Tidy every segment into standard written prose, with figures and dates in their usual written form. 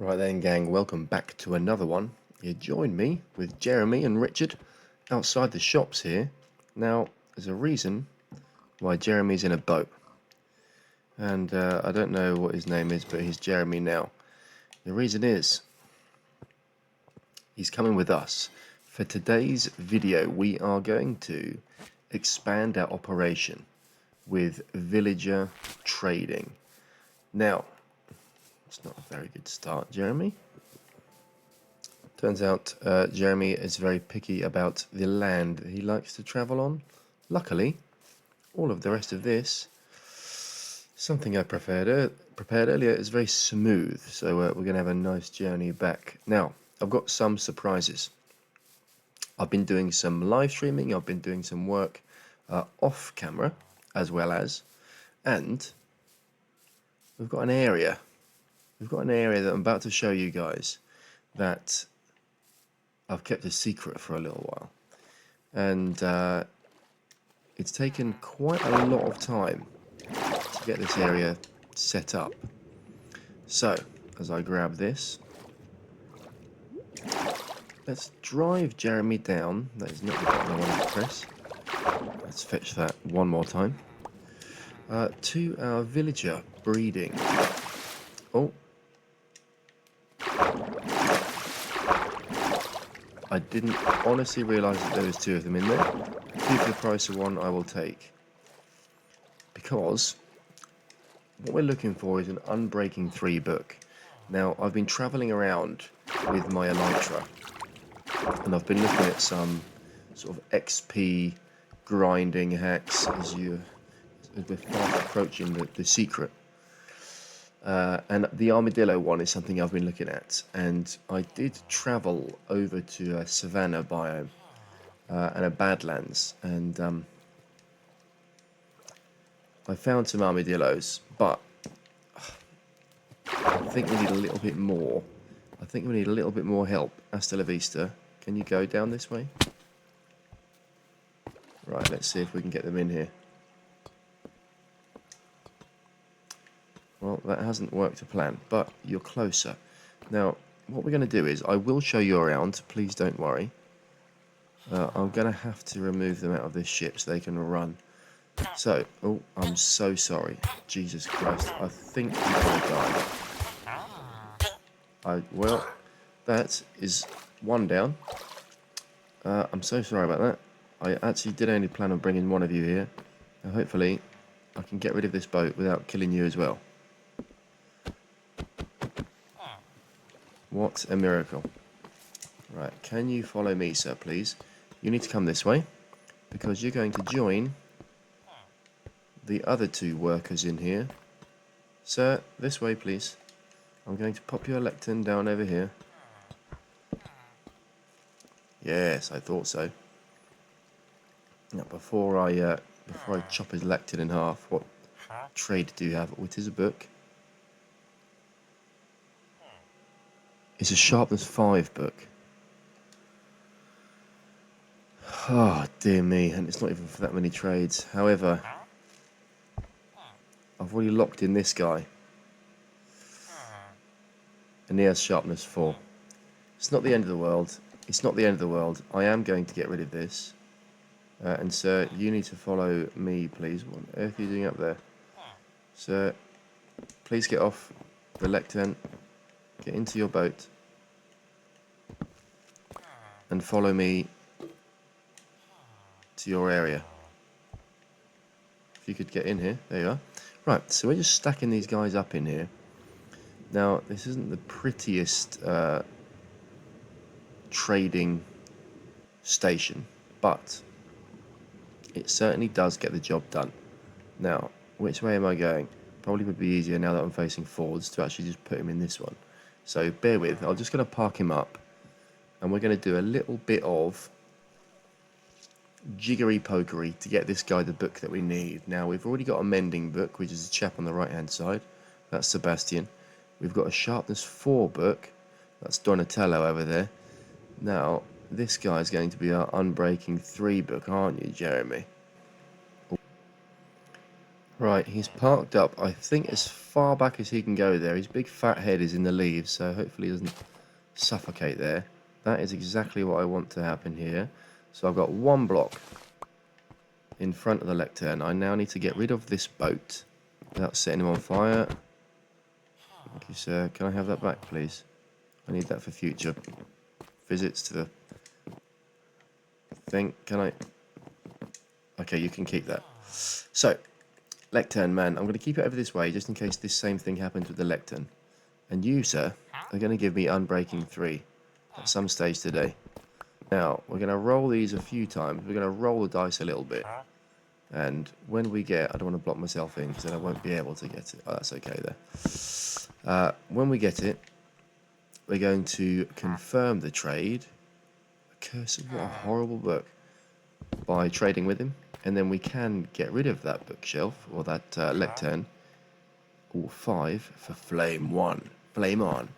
Right then, gang, welcome back to another one. You join me with Jeremy and Richard outside the shops here. Now, there's a reason why Jeremy's in a boat. And I don't know what his name is, but he's Jeremy now. The reason is he's coming with us. For today's video, we are going to expand our operation with villager trading. Now, it's not a very good start, Jeremy. Turns out Jeremy is very picky about the land that he likes to travel on. Luckily, all of the rest of this, something I prepared earlier, is very smooth. So we're going to have a nice journey back. Now, I've got some surprises. I've been doing some live streaming. I've been doing some work off camera as well as. And we've got an area. We've got an area that I'm about to show you guys that I've kept a secret for a little while, and it's taken quite a lot of time to get this area set up. So, as I grab this, let's drive Jeremy down. That is not the button I wanted to press. Let's fetch that one more time. To our villager breeding. Oh. I didn't honestly realise that there was two of them in there. Two for the price of one I will take. Because what we're looking for is an Unbreaking 3 book. Now, I've been travelling around with my Elytra, and I've been looking at some sort of XP grinding hacks as we're fast approaching the secret. And the armadillo one is something I've been looking at, and I did travel over to a savanna biome and a badlands, and I found some armadillos, but I think we need a little bit more. I think we need a little bit more help. Hasta la vista. Can you go down this way? Right, let's see if we can get them in here. Well, that hasn't worked to plan, but you're closer. Now, what we're going to do is, I will show you around, please don't worry. I'm going to have to remove them out of this ship so they can run. So, oh, I'm so sorry. Jesus Christ, I think you're going to die. Well, that is one down. I'm so sorry about that. I actually did only plan on bringing one of you here. Now, hopefully, I can get rid of this boat without killing you as well. What a miracle. Right, can you follow me, sir, please? You need to come this way, because you're going to join the other two workers in here. Sir, this way, please. I'm going to pop your lectern down over here. Yes, I thought so. Now, before I chop his lectern in half, what trade do you have? Oh, it is a book. It's a sharpness 5 book. Oh, dear me, and it's not even for that many trades. However, I've already locked in this guy. And he has sharpness 4. It's not the end of the world. It's not the end of the world. I am going to get rid of this. And sir, you need to follow me, please. What on earth are you doing up there? Sir, please get off the lectern. Get into your boat. And follow me to your area. If you could get in here. There you are. Right, so we're just stacking these guys up in here. Now, this isn't the prettiest trading station, but it certainly does get the job done. Now, which way am I going? Probably would be easier now that I'm facing forwards to actually just put him in this one. So bear with, I'm just going to park him up, and we're going to do a little bit of jiggery-pokery to get this guy the book that we need. Now, we've already got a mending book, which is a chap on the right-hand side. That's Sebastian. We've got a sharpness 4 book. That's Donatello over there. Now, this guy's going to be our Unbreaking 3 book, aren't you, Jeremy? Right, he's parked up, I think, as far back as he can go there. His big fat head is in the leaves, so hopefully he doesn't suffocate there. That is exactly what I want to happen here. So I've got one block in front of the lectern. I now need to get rid of this boat without setting him on fire. Thank you, sir. Can I have that back, please? I need that for future visits to the thing. Can I? Okay, you can keep that. So, lectern man, I'm going to keep it over this way just in case this same thing happens with the lectern. And you, sir, are going to give me unbreaking 3 at some stage today. Now, we're going to roll these a few times. We're going to roll the dice a little bit. And when we get... I don't want to block myself in because then I won't be able to get it. Oh, that's okay there. When we get it, we're going to confirm the trade. Curse of what a horrible book. By trading with him. And then we can get rid of that bookshelf or that lectern. Or 5 for flame 1. Flame on.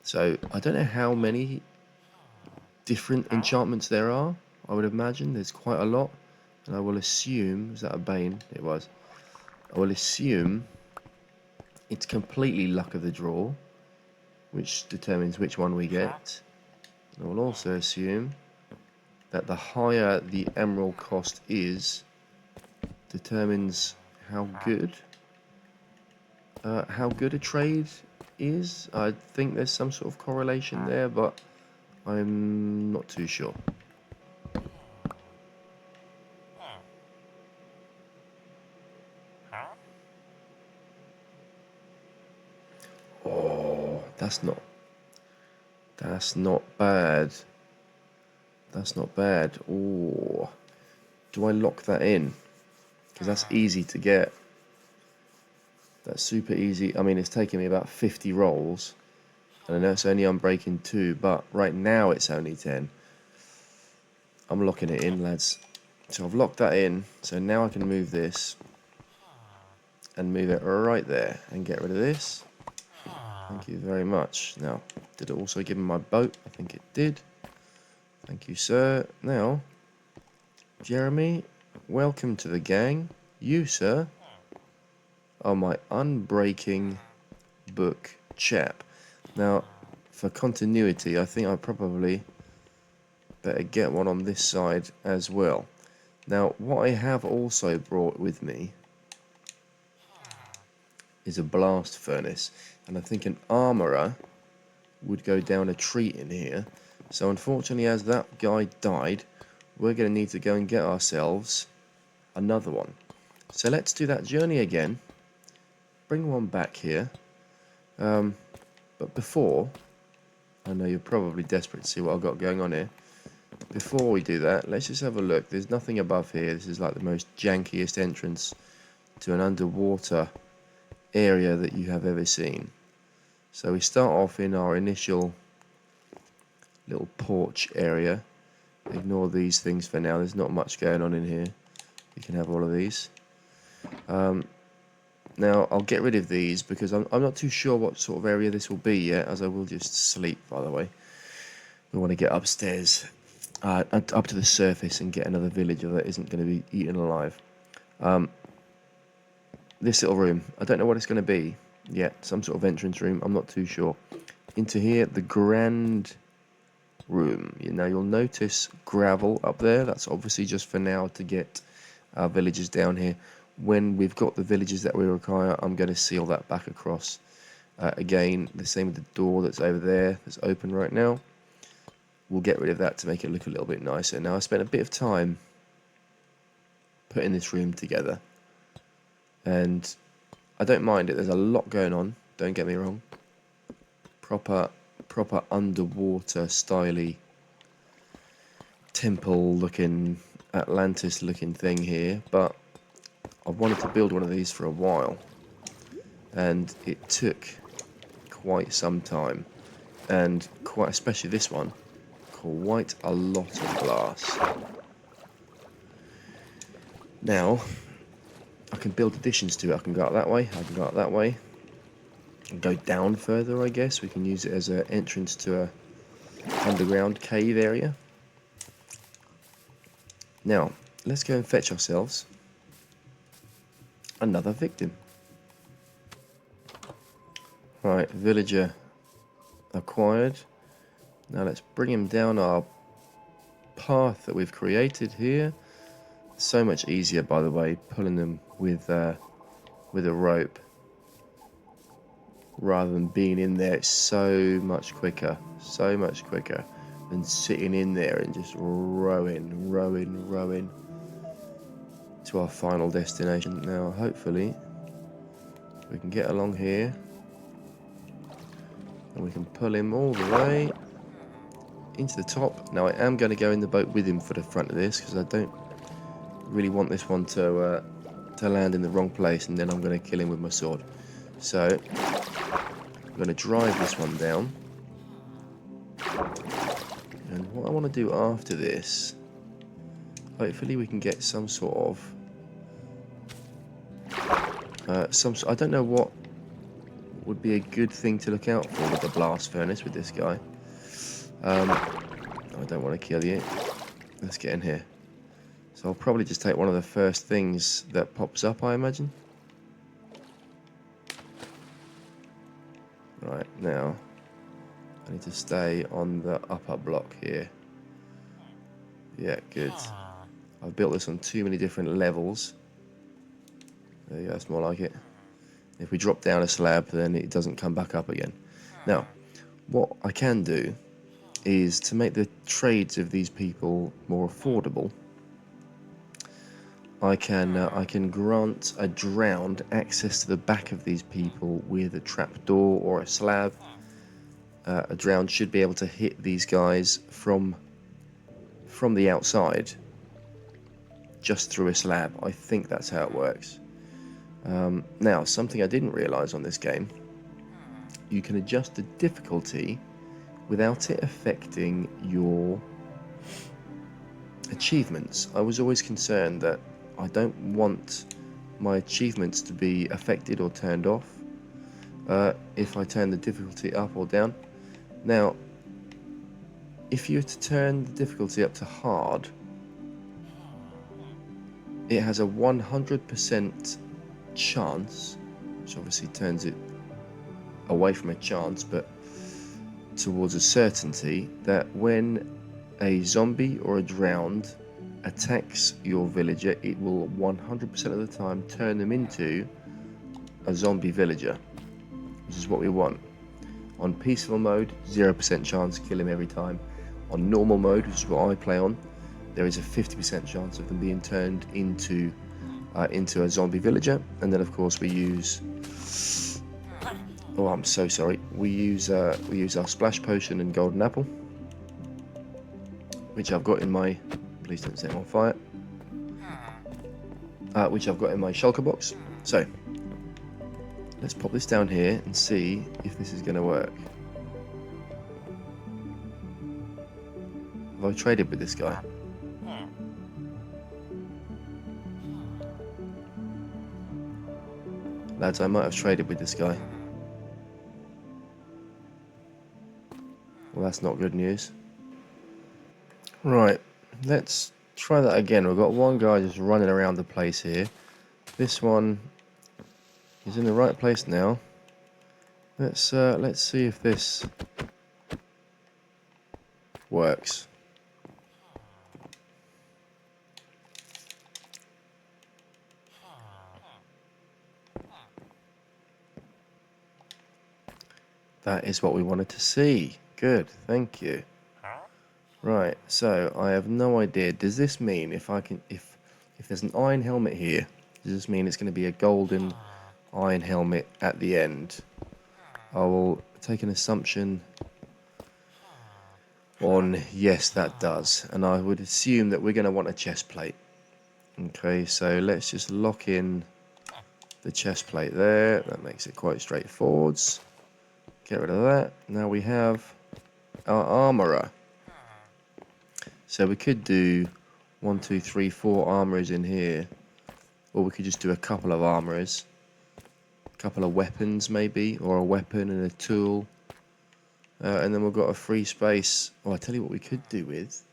So, I don't know how many different enchantments there are. I would imagine there's quite a lot. And I will assume... Was that a Bane? It was. I will assume it's completely luck of the draw, which determines which one we get. And I will also assume that the higher the emerald cost is, determines how good a trade is. I think there's some sort of correlation there, but I'm not too sure. Oh, that's not bad. That's not bad. Oh, do I lock that in? Because that's easy to get. That's super easy. I mean, it's taken me about 50 rolls. And I know it's only unbreaking 2, but right now it's only 10. I'm locking it in, lads. So I've locked that in. So now I can move this. And move it right there. And get rid of this. Thank you very much. Now, did it also give me my boat? I think it did. Thank you, sir. Now, Jeremy, welcome to the gang. You, sir, are my unbreaking book chap. Now, for continuity, I think I probably better get one on this side as well. Now, what I have also brought with me is a blast furnace. And I think an armourer would go down a treat in here. So unfortunately, as that guy died, we're going to need to go and get ourselves another one. So let's do that journey again. Bring one back here. But before, I know you're probably desperate to see what I've got going on here. Before we do that, let's just have a look. There's nothing above here. This is like the most jankiest entrance to an underwater area that you have ever seen. So we start off in our initial little porch area. Ignore these things for now. There's not much going on in here. You can have all of these. Now I'll get rid of these because I'm not too sure what sort of area this will be yet, as I will just sleep, by the way. We want to get upstairs, up to the surface and get another villager that isn't going to be eaten alive. This little room, I don't know what it's going to be yet. Some sort of entrance room, I'm not too sure. Into here, the grand room. Now you'll notice gravel up there. That's obviously just for now to get our villagers down here. When we've got the villagers that we require, I'm going to seal that back across. Again, the same with the door that's over there, that's open right now. We'll get rid of that to make it look a little bit nicer. Now I spent a bit of time putting this room together. And I don't mind it. There's a lot going on. Don't get me wrong. Proper underwater styly temple looking, Atlantis looking thing here. But I've wanted to build one of these for a while. And it took quite some time. And quite especially this one. Quite a lot of glass. Now, I can build additions to it. I can go up that way, I can go up that way, and go down further, I guess. We can use it as an entrance to a underground cave area. Now, let's go and fetch ourselves Another victim. Right, villager acquired. Now let's bring him down our path that we've created here. So much easier, by the way, pulling them with a rope rather than being in there. It's so much quicker than sitting in there and just rowing to our final destination. Now, hopefully, we can get along here and we can pull him all the way into the top. Now, I am going to go in the boat with him for the front of this because I don't really want this one to land in the wrong place, and then I'm going to kill him with my sword. So I'm going to drive this one down, and what I want to do after this, hopefully we can get some sort of I don't know what would be a good thing to look out for with the blast furnace with this guy. I don't want to kill you. Let's get in here. So I'll probably just take one of the first things that pops up, I imagine. Right, now I need to stay on the upper block here. Yeah, good. I've built this on too many different levels. There you go, that's more like it. If we drop down a slab, then it doesn't come back up again. Now, what I can do is to make the trades of these people more affordable. I can grant a drowned access to the back of these people with a trapdoor or a slab. A drowned should be able to hit these guys from the outside, just through a slab. I think that's how it works. Now, something I didn't realise on this game, you can adjust the difficulty without it affecting your achievements. I was always concerned that I don't want my achievements to be affected or turned off if I turn the difficulty up or down. Now, if you were to turn the difficulty up to hard, it has a 100% chance, which obviously turns it away from a chance but towards a certainty, that when a zombie or a drowned attacks your villager, it will 100% of the time turn them into a zombie villager, which is what we want. On peaceful mode, 0% chance, kill him every time. On normal mode, which is what I play on, there is a 50% chance of them being turned into a zombie villager. And then of course we use, oh I'm so sorry, we use our splash potion and golden apple, which I've got in my, please don't set him on fire, which I've got in my shulker box. So let's pop this down here and see if this is going to work. Have I traded with this guy? Lads, I might have traded with this guy. Well, that's not good news. Right, let's try that again. We've got one guy just running around the place here. This one is in the right place now. Let's see if this works. That is what we wanted to see. Good, thank you. Right, so I have no idea. Does this mean if there's an iron helmet here, does this mean it's going to be a golden iron helmet at the end? I will take an assumption on yes, that does, and I would assume that we're going to want a chest plate. Okay, so let's just lock in the chest plate there. That makes it quite straightforward. Get rid of that. Now we have our armorer. So we could do 1, 2, 3, 4 armorers in here, or we could just do a couple of armorers, a couple of weapons maybe, or a weapon and a tool, and then we've got a free space. Oh, I tell you what we could do with.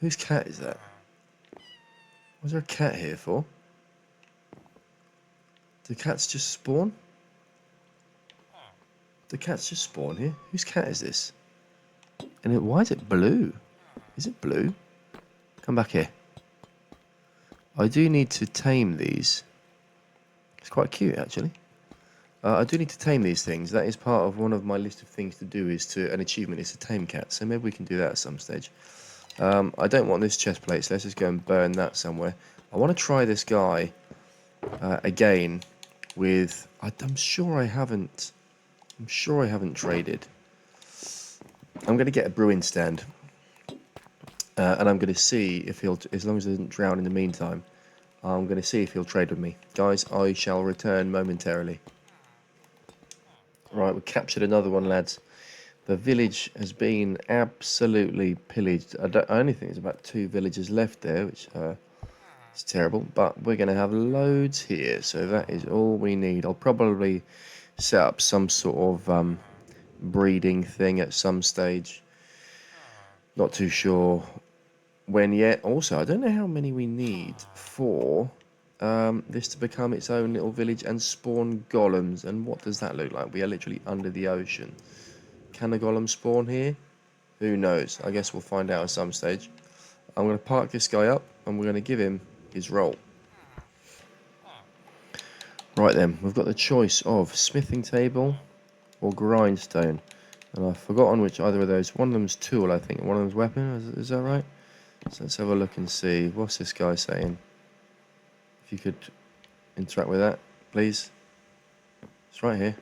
Whose cat is that? Was there a cat here for? Do cats just spawn? Do cats just spawn here? Whose cat is this? And why is it blue? Is it blue? Come back here. I do need to tame these. It's quite cute, actually. I do need to tame these things. That is part of one of my list of things to do. An achievement is to tame cats. So maybe we can do that at some stage. I don't want this chest plate, so let's just go and burn that somewhere. I want to try this guy again with. I'm sure I haven't. I'm sure I haven't traded. I'm going to get a brewing stand, and I'm going to see if he'll. As long as he doesn't drown in the meantime, I'm going to see if he'll trade with me, guys. I shall return momentarily. Right, we captured another one, lads. The village has been absolutely pillaged. I only think there's about 2 villagers left there, which is terrible. But we're going to have loads here, so that is all we need. I'll probably set up some sort of breeding thing at some stage. Not too sure when yet. Also, I don't know how many we need for this to become its own little village and spawn golems. And what does that look like? We are literally under the ocean. Can a golem spawn here? Who knows? I guess we'll find out at some stage. I'm going to park this guy up and we're going to give him his role. Right then, we've got the choice of smithing table or grindstone. And I've forgotten which either of those. One of them's tool, I think, and one of them's weapon. Is that right? So let's have a look and see. What's this guy saying? If you could interact with that, please. It's right here.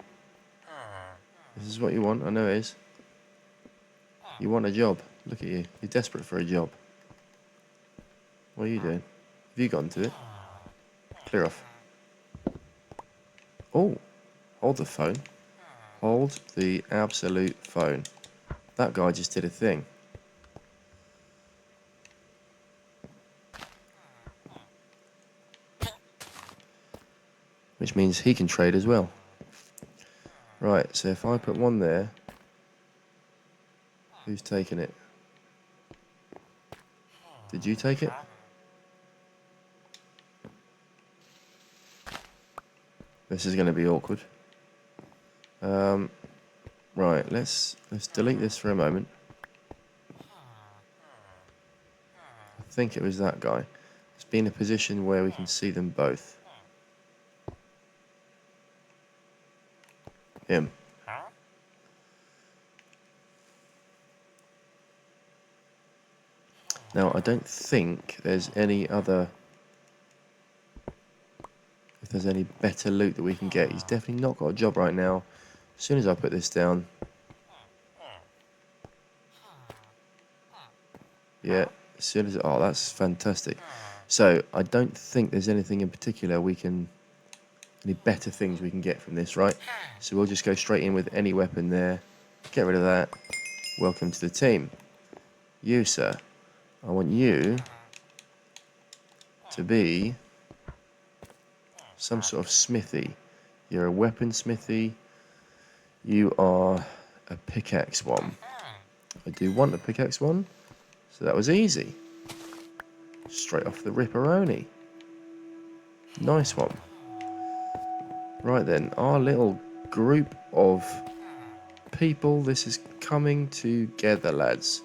This is what you want. I know it is. You want a job. Look at you. You're desperate for a job. What are you doing? Have you gotten to it? Clear off. Oh, hold the phone. Hold the absolute phone. That guy just did a thing. Which means he can trade as well. Right, so if I put one there, who's taking it? Did you take it? This is going to be awkward. Right, let's delete this for a moment. I think it was that guy. Let's be in a position where we can see them both. Him. Now, I don't think there's any other... If there's any better loot that we can get. He's definitely not got a job right now. As soon as I put this down... Yeah, as soon as... Oh, that's fantastic. So, I don't think there's anything in particular we can... Any better things we can get from this, right? So we'll just go straight in with any weapon there. Get rid of that. Welcome to the team. You, sir. I want you to be some sort of smithy. You're a weapon smithy. You are a pickaxe one. I do want a pickaxe one. So that was easy. Straight off the ripperoni. Nice one. Right then, our little group of people, this is coming together, lads.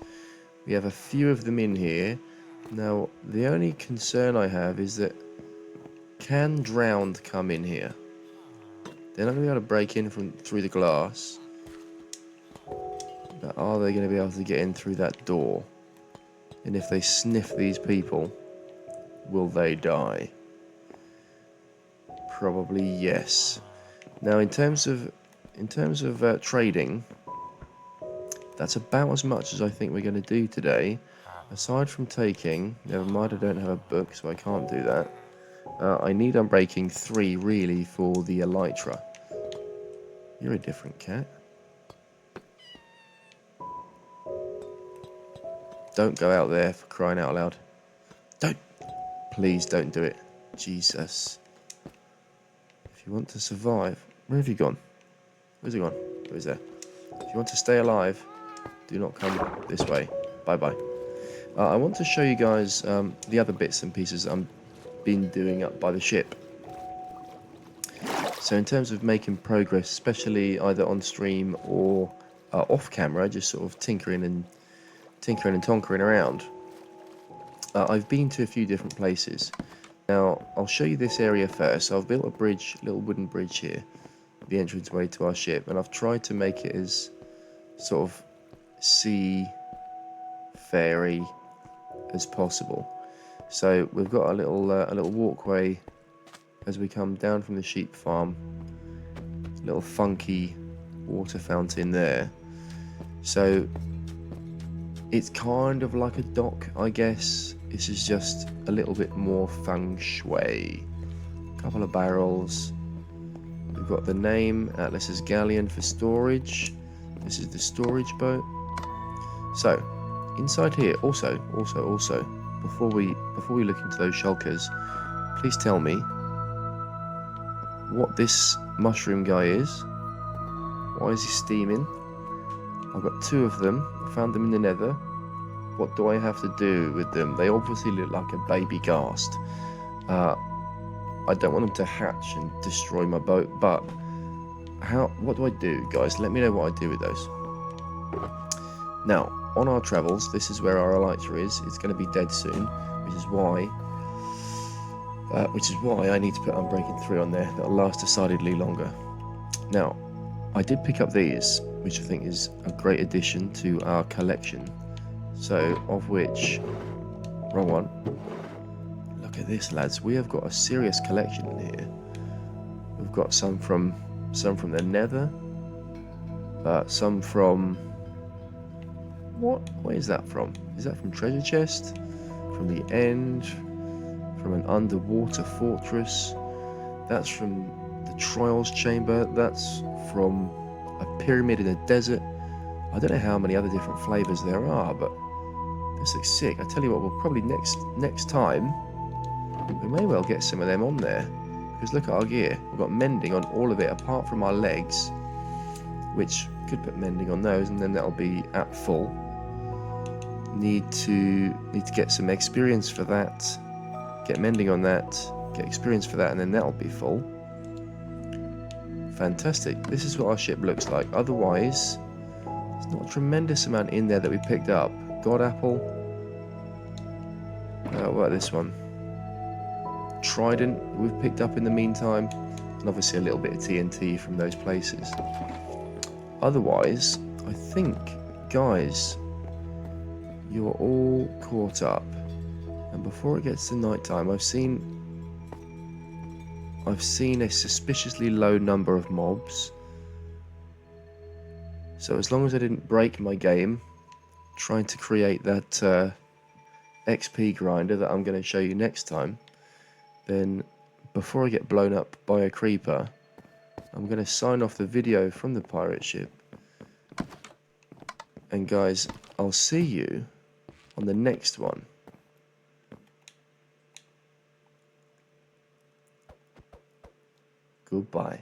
We have a few of them in here. Now, the only concern I have is that can drowned come in here? They're not going to be able to break in through the glass. But are they going to be able to get in through that door? And if they sniff these people, will they die? Probably yes. Now, in terms of trading, that's about as much as I think we're going to do today. Aside from taking, never mind, I don't have a book, so I can't do that. I need unbreaking 3 really for the elytra. You're a different cat. Don't go out there, for crying out loud. Don't. Please don't do it. Jesus. If you want to survive... Where have you gone? Where's he gone? Where's there? If you want to stay alive, do not come this way. Bye-bye. I want to show you guys the other bits and pieces I'm been doing up by the ship. So in terms of making progress, especially either on stream or off camera, just sort of tinkering and tonkering around, I've been to a few different places. Now I'll show you this area first. So I've built a bridge, a little wooden bridge here, the entranceway to our ship, and I've tried to make it as sort of sea fairy as possible. So we've got a little walkway as we come down from the sheep farm. Little funky water fountain there. So it's kind of like a dock, I guess. This is just a little bit more feng shui. A couple of barrels. We've got the name Atlas's galleon for storage. This is the storage boat. So inside here, also, before we look into those shulkers, please tell me what this mushroom guy is. Why is he steaming? I've got two of them. I found them in the nether. What do I have to do with them? They obviously look like a baby ghast. I don't want them to hatch and destroy my boat, but what do I do, guys? Let me know what I do with those. Now, on our travels, this is where our elytra is. It's going to be dead soon, which is why I need to put Unbreaking 3 on there. That'll last decidedly longer. Now, I did pick up these, which I think is a great addition to our collection. So, of which, wrong one. Look at this, lads. We have got a serious collection in here. We've got some from the nether, some from... What is that from? Is that from treasure chest? From the end? From an underwater fortress? That's from the trials chamber. That's from a pyramid in a desert. I don't know how many other different flavors there are, but this looks sick. I tell you what, we'll probably next time we may well get some of them on there, because look at our gear. We've got mending on all of it apart from our legs, which could put mending on those, and then that'll be at full. Need to get some experience for that. Get mending on that. Get experience for that, and then that'll be full. Fantastic. This is what our ship looks like. Otherwise, there's not a tremendous amount in there that we picked up. God apple. What about this one? Trident we've picked up in the meantime, and obviously a little bit of TNT from those places. Otherwise, I think, guys, you're all caught up. And before it gets to night time, I've seen a suspiciously low number of mobs. So as long as I didn't break my game trying to create that XP grinder that I'm going to show you next time, then before I get blown up by a creeper, I'm going to sign off the video from the pirate ship. And guys, I'll see you on the next one. Goodbye.